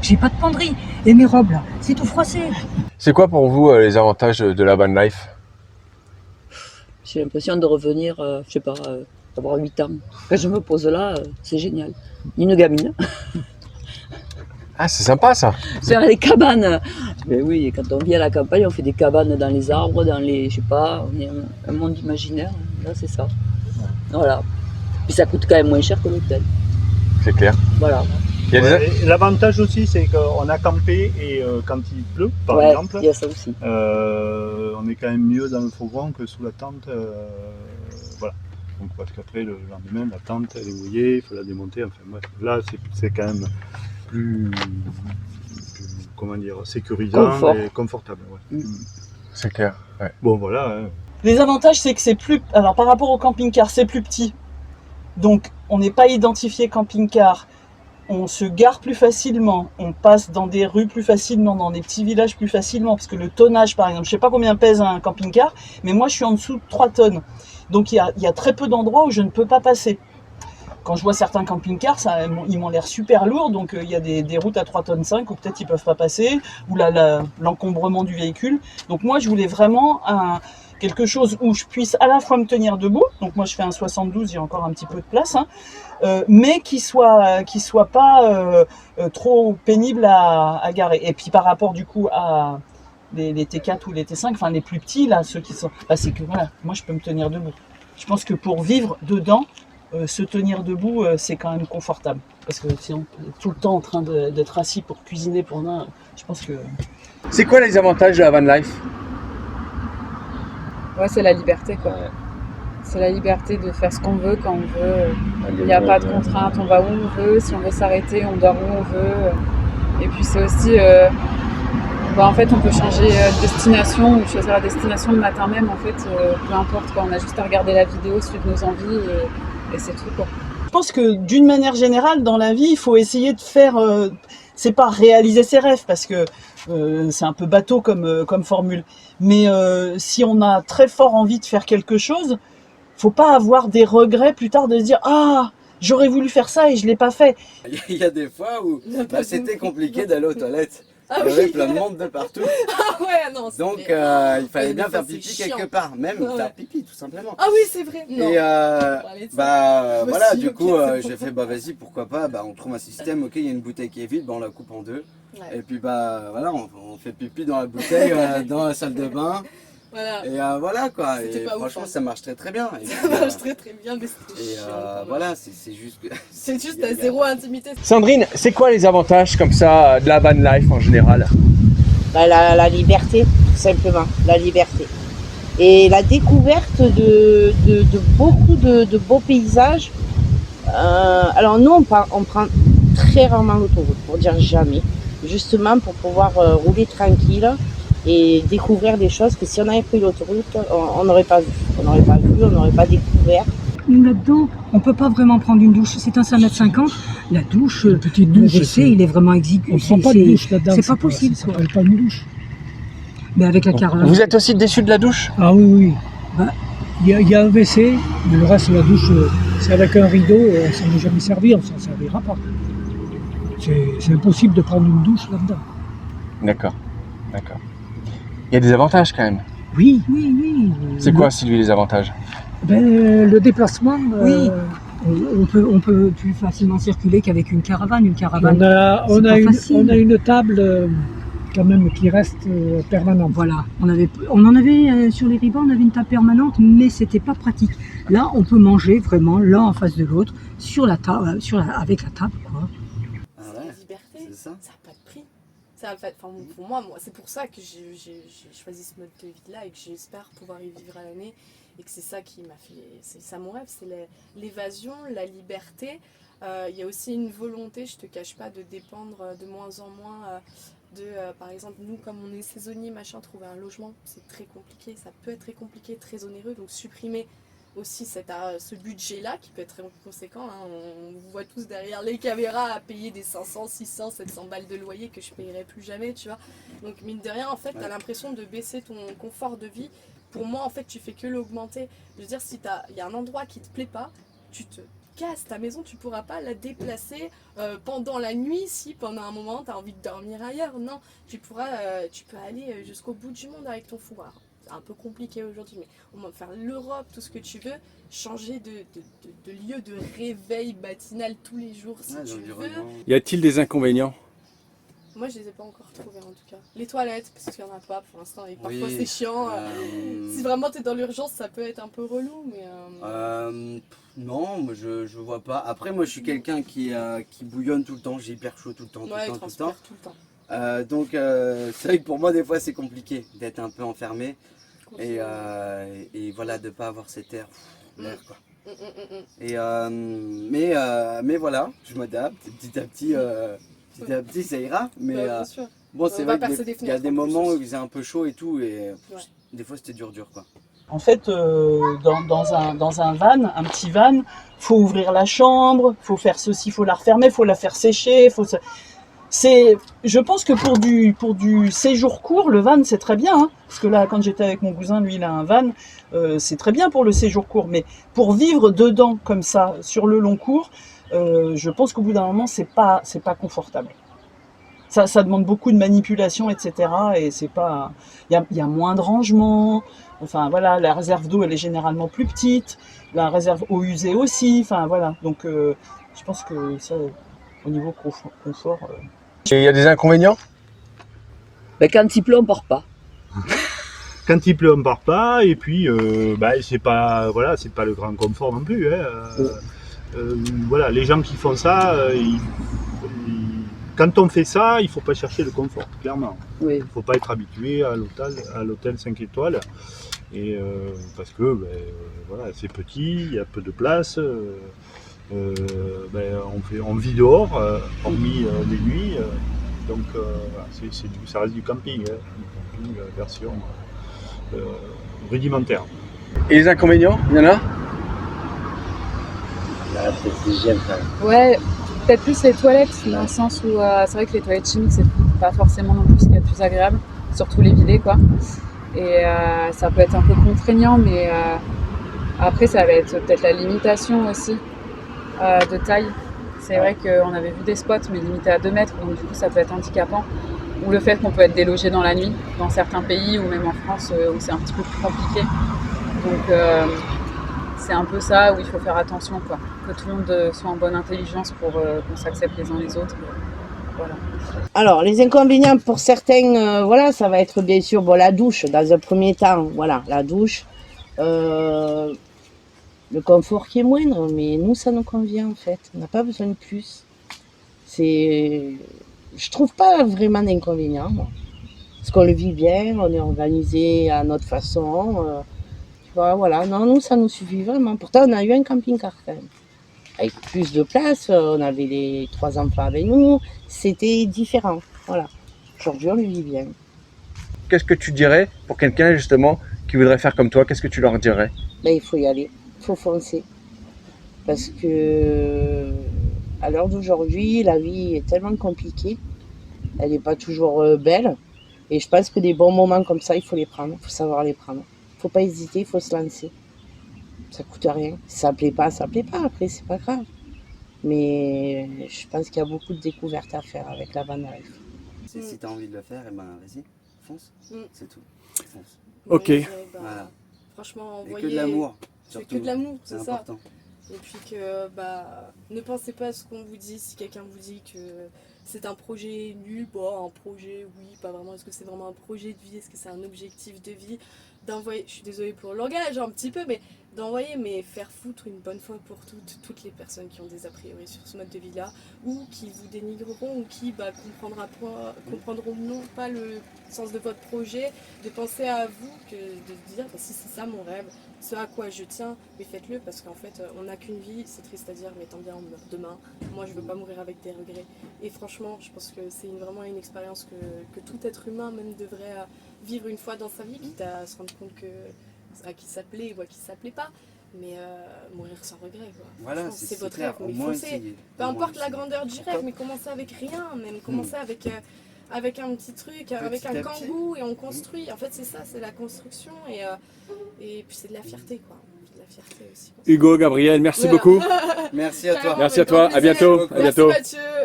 J'ai pas de penderie. Et mes robes là, c'est tout froissé. C'est quoi pour vous les avantages de la van life? J'ai l'impression de revenir, je sais pas, d'avoir 8 ans. Quand je me pose là, c'est génial. Une gamine. Ah, c'est sympa ça. Faire les cabanes. Mais oui, quand on vit à la campagne, on fait des cabanes dans les arbres, dans les, je sais pas, on est un monde imaginaire. Là, c'est ça. Voilà. Puis ça coûte quand même moins cher que l'hôtel. C'est clair. Voilà. Il y a des... Ouais, et l'avantage aussi, c'est qu'on a campé et quand il pleut, par Ouais, exemple, il y a ça aussi. on est quand même mieux dans le fourgon que sous la tente. Voilà. Donc, parce qu'après, le lendemain, la tente, elle est mouillée, il faut la démonter. Enfin, bref, là, c'est quand même plus, comment dire, sécurisant Confort. et confortable. Ouais. C'est clair. Ouais. Bon, voilà. Hein. Les avantages, c'est que c'est plus... Alors, par rapport au camping-car, c'est plus petit. Donc, on n'est pas identifié camping-car. On se gare plus facilement. On passe dans des rues plus facilement, dans des petits villages plus facilement. Parce que le tonnage, par exemple, je ne sais pas combien pèse un camping-car, mais moi, je suis en dessous de 3 tonnes. Donc, il y a très peu d'endroits où je ne peux pas passer. Quand je vois certains camping-cars, ils m'ont l'air super lourds, donc il y a des routes à 3,5 tonnes où peut-être ils ne peuvent pas passer, ou l'encombrement du véhicule. Donc moi, je voulais vraiment quelque chose où je puisse à la fois me tenir debout, donc moi je fais un 72, il y a encore un petit peu de place, hein, mais qui soit pas trop pénible à garer. Et puis par rapport du coup à les T4 ou les T5, enfin les plus petits, là, ceux qui sont... Bah, c'est que voilà, moi je peux me tenir debout. Je pense que pour vivre dedans, se tenir debout, c'est quand même confortable. Parce que si on est tout le temps en train d'être assis pour cuisiner pour un, je pense que... C'est quoi les avantages de la van life? Ouais, c'est la liberté, quoi. Ouais. C'est la liberté de faire ce qu'on veut, quand on veut. Il n'y a pas de contraintes, on va où on veut. Si on veut s'arrêter, on dort où on veut. Et puis c'est aussi... en fait, on peut changer de destination ou choisir la destination le matin même, en fait. Peu importe, quoi. On a juste à regarder la vidéo, suivre nos envies et c'est tout, quoi. Je pense que d'une manière générale, dans la vie, il faut essayer de faire... c'est pas réaliser ses rêves, parce que c'est un peu bateau comme formule. Mais si on a très fort envie de faire quelque chose, faut pas avoir des regrets plus tard de se dire « Ah, j'aurais voulu faire ça et je l'ai pas fait. » Il y a des fois où c'était compliqué d'aller aux toilettes. Il y avait plein de monde de partout. Ah ouais, non, c'est Donc vrai. il fallait Ouais, bien des faire fois, c'est pipi chiant. quelque part, même Ouais. faire pipi tout simplement. Ah oui, c'est vrai. Non. Et parler de ça. Je me voilà, suis du dit, coup ok, c'est j'ai bon. fait bah vas-y pourquoi pas, bah on trouve un système, ok il y a une bouteille qui est vide, bah on la coupe en deux. Ouais. Et puis bah voilà, on fait pipi dans la bouteille, dans la salle de bain. Voilà. Et voilà quoi, C'était et pas ouf, franchement hein. ça marche très très bien. Et Ça puis, marche très très bien, mais c'était et chiant. quand même. voilà, c'est juste que... C'est juste à zéro intimité. Sandrine, c'est quoi les avantages comme ça de la van life en général? Bah, la liberté, tout simplement, la liberté. Et la découverte de beaucoup de beaux paysages. Alors nous, on prend très rarement l'autoroute, pour dire jamais, justement pour pouvoir rouler tranquille et découvrir des choses que si on avait pris l'autoroute, on n'aurait pas vu. On n'aurait pas vu, on n'aurait pas découvert. Nous là-dedans, on peut pas vraiment prendre une douche. C'est un 5,50 m. La douche, Une petite le douche, WC, il est vraiment exigu. On ne prend pas de douche là-dedans. C'est pas possible. Ça s'appelle pas une douche. Mais avec la caravane. Vous êtes aussi déçu de la douche? Ah oui, oui. Bah. Il y a un WC, mais le reste de la douche, c'est avec un rideau, ça n'est jamais servi, on ne s'en servira pas. C'est impossible de prendre une douche là-dedans. D'accord, d'accord. Il y a des avantages quand même. Oui, oui, oui. C'est quoi Sylvie les avantages? Le déplacement, Oui. On peut plus facilement circuler qu'avec une caravane. Une caravane, on a facile. une table quand même qui reste permanente. Voilà, on en avait sur les rivets, on avait une table permanente, mais c'était pas pratique. Là, on peut manger vraiment l'un en face de l'autre sur la table, avec la table, quoi. Ah C'est ouais, la liberté, c'est ça. ça n'a pas de prix. Ça a fait, pour moi, c'est pour ça que j'ai choisi ce mode de vie-là et que j'espère pouvoir y vivre à l'année. Et que c'est ça qui m'a fait... C'est ça mon rêve, c'est l'évasion, la liberté. Il y a aussi une volonté, je te cache pas, de dépendre de moins en moins par exemple, nous, comme on est saisonnier, machin, trouver un logement, c'est très compliqué. Ça peut être très compliqué, très onéreux. Donc supprimer aussi ce budget-là qui peut être très conséquent. Hein. On vous voit tous derrière les caméras à payer des 500, 600, 700 balles de loyer que je payerai plus jamais, tu vois. Donc mine de rien, en fait, tu as l'impression de baisser ton confort de vie. Pour moi, en fait, tu fais que l'augmenter. Je veux dire, si il y a un endroit qui te plaît pas, casse. Ta maison, tu pourras pas la déplacer pendant la nuit si pendant un moment tu as envie de dormir ailleurs. Non, tu peux aller jusqu'au bout du monde avec ton four. Alors, c'est un peu compliqué aujourd'hui, mais on va faire l'Europe, tout ce que tu veux, changer de lieu de réveil matinal tous les jours si tu veux. Y a-t-il des inconvénients? Moi, je les ai pas encore trouvés en tout cas. Les toilettes, parce qu'il y en a pas pour l'instant, et parfois c'est chiant. Si vraiment tu es dans l'urgence, ça peut être un peu relou, mais. Non, moi je vois pas. Après, moi je suis quelqu'un qui bouillonne tout le temps, j'ai hyper chaud tout le temps, tout le temps. Donc c'est vrai que pour moi des fois c'est compliqué d'être un peu enfermé et voilà, de pas avoir cet air, l'air quoi. Et mais voilà, je m'adapte petit à petit ça ira, mais bon, c'est vrai qu'il y a des moments où il faisait un peu chaud et tout, et des fois c'était dur quoi. En fait, dans un van, un petit van, faut ouvrir la chambre, faut faire ceci, faut la refermer, faut la faire sécher, je pense que pour du séjour court, le van c'est très bien, hein, parce que là, quand j'étais avec mon cousin, lui il a un van, c'est très bien pour le séjour court, mais pour vivre dedans comme ça, sur le long cours, je pense qu'au bout d'un moment c'est pas confortable. Ça demande beaucoup de manipulation, etc. Et c'est pas, il y a moins de rangement. Enfin voilà, la réserve d'eau elle est généralement plus petite, la réserve eau usée aussi. Enfin voilà, donc je pense que ça, au niveau confort. Et il y a des inconvénients? Quand il pleut, on part pas. Quand il pleut, on part pas, et puis c'est pas le grand confort non plus. Hein. Voilà, les gens qui font ça, quand on fait ça, il ne faut pas chercher le confort, clairement. Il ne faut pas être habitué à l'hôtel 5 étoiles. Et, parce que voilà, c'est petit, il y a peu de place. On vit dehors, hormis les nuits. Donc voilà, ça reste du camping, hein, du camping version rudimentaire. Et les inconvénients, il y en a? Ouais, peut-être plus les toilettes, dans le sens où c'est vrai que les toilettes chimiques, c'est pas forcément non plus ce qu'il y a de plus agréable, surtout les vider quoi. Et ça peut être un peu contraignant, mais après ça va être peut-être la limitation aussi de taille. C'est vrai qu'on avait vu des spots, mais limités à 2 mètres, donc du coup ça peut être handicapant. Ou le fait qu'on peut être délogé dans la nuit, dans certains pays, ou même en France, où c'est un petit peu plus compliqué. Donc c'est un peu ça où il faut faire attention, quoi. Que tout le monde soit en bonne intelligence pour qu'on s'accepte les uns les autres. Voilà. Alors, les inconvénients pour certains, voilà, ça va être bien sûr la douche, dans un premier temps. Voilà, la douche. Le confort qui est moindre, mais nous, ça nous convient en fait. On n'a pas besoin de plus. Je trouve pas vraiment d'inconvénients, moi. Parce qu'on le vit bien, on est organisé à notre façon. Voilà, non, nous, ça nous suffit vraiment. Pourtant, on a eu un camping-car quand même. Avec plus de place, on avait les 3 enfants avec nous. C'était différent, voilà. Aujourd'hui, on le vit bien. Qu'est-ce que tu dirais pour quelqu'un justement qui voudrait faire comme toi? Qu'est-ce que tu leur dirais? Il faut y aller, il faut foncer. Parce que à l'heure d'aujourd'hui, la vie est tellement compliquée. Elle n'est pas toujours belle. Et je pense que des bons moments comme ça, il faut les prendre. Il faut savoir les prendre. Il ne faut pas hésiter, il faut se lancer. Ça ne coûte rien. Si ça ne plaît pas, ça ne plaît pas. Après, c'est pas grave. Mais je pense qu'il y a beaucoup de découvertes à faire avec la van life. Si tu as envie de le faire, vas-y, fonce. C'est tout. Fonce. Ok. Voilà. Franchement, envoyez. Et que de l'amour. C'est que de l'amour, c'est ça. Important. Et puis que ne pensez pas à ce qu'on vous dit. Si quelqu'un vous dit que c'est un projet nul, un projet, oui, pas vraiment. Est-ce que c'est vraiment un projet de vie? Est-ce que c'est un objectif de vie? D'envoyer, je suis désolée pour le langage un petit peu, mais d'envoyer, mais faire foutre une bonne fois pour toutes les personnes qui ont des a priori sur ce mode de vie-là, ou qui vous dénigreront, ou qui comprendront non pas le sens de votre projet, de penser à vous, que de dire si c'est ça mon rêve, ce à quoi je tiens, mais faites-le parce qu'en fait on n'a qu'une vie, c'est triste à dire, mais tant bien on meurt demain. Moi je veux pas mourir avec des regrets. Et franchement, je pense que c'est vraiment une expérience que tout être humain même devrait vivre une fois dans sa vie, quitte à se rendre compte à qui ça plaît ou à qui ça plaît pas, mais mourir sans regret quoi. Voilà, c'est votre rêve, mais foncez. Peu importe la grandeur du rêve, mais commencez avec rien, même commencez avec un petit truc, avec un kangou, et on construit. En fait c'est ça, c'est la construction, et puis c'est de la fierté quoi. fierté aussi. Hugo, Gabriel, merci beaucoup. Merci à toi. Merci à toi, à bientôt. À bientôt. Merci Mathieu.